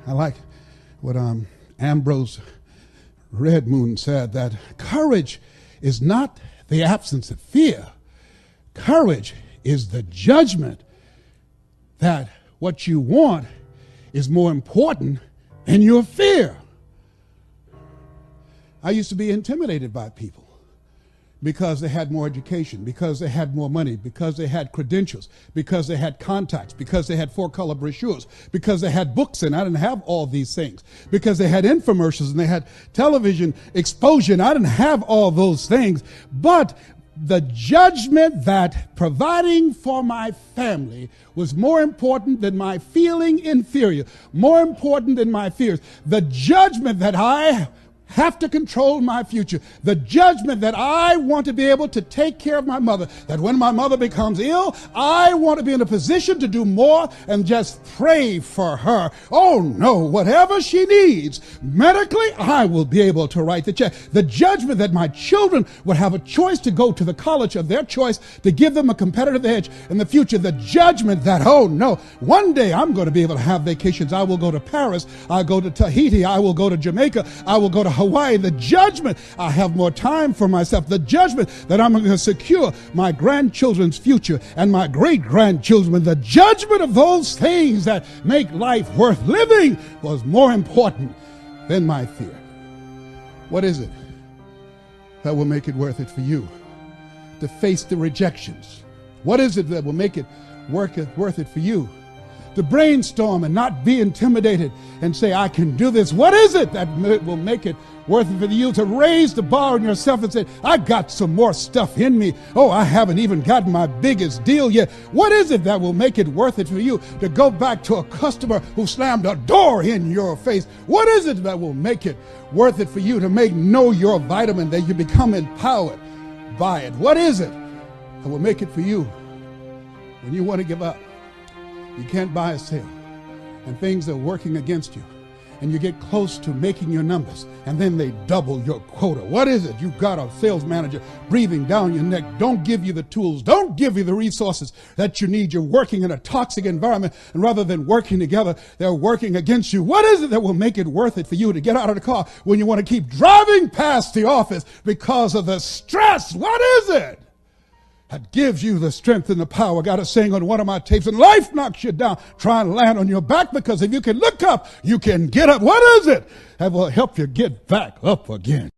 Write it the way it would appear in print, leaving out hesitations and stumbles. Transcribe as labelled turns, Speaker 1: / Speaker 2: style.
Speaker 1: I like what Ambrose Redmoon said, that courage is not the absence of fear. Courage is the judgment that what you want is more important than your fear. I used to be intimidated by people because they had more education, because they had more money, because they had credentials, because they had contacts, because they had four-color brochures, because they had books, and I didn't have all these things, because they had infomercials and they had television exposure, and I didn't have all those things. But the judgment that providing for my family was more important than my feeling inferior, more important than my fears. The judgment that I have to control my future. The judgment that I want to be able to take care of my mother, that when my mother becomes ill, I want to be in a position to do more and just pray for her. Oh no, whatever she needs medically, I will be able to write the check. The judgment that my children would have a choice to go to the college of their choice to give them a competitive edge in the future. The judgment that, oh no, one day I'm going to be able to have vacations. I will go to Paris. I'll go to Tahiti. I will go to Jamaica. I will go to Hawaii. The judgment, I have more time for myself. The judgment that I'm going to secure my grandchildren's future and my great-grandchildren. The judgment of those things that make life worth living was more important than my fear. What is it that will make it worth it for you to face the rejections? What is it that will make it worth it for you to brainstorm and not be intimidated and say, I can do this? What is it that will make it worth it for you to raise the bar on yourself and say, I got some more stuff in me. Oh, I haven't even gotten my biggest deal yet. What is it that will make it worth it for you to go back to a customer who slammed a door in your face? What is it that will make it worth it for you to know your vitamin, that you become empowered by it? What is it that will make it for you when you want to give up? You can't buy a sale, and things are working against you, and you get close to making your numbers, and then they double your quota. What is it? You got a sales manager breathing down your neck, don't give you the tools, don't give you the resources that you need. You're working in a toxic environment, and rather than working together, they're working against you. What is it that will make it worth it for you to get out of the car when you want to keep driving past the office because of the stress? What is it that gives you the strength and the power? I got a saying on one of my tapes, and life knocks you down, try and land on your back, because if you can look up, you can get up. What is it that will help you get back up again?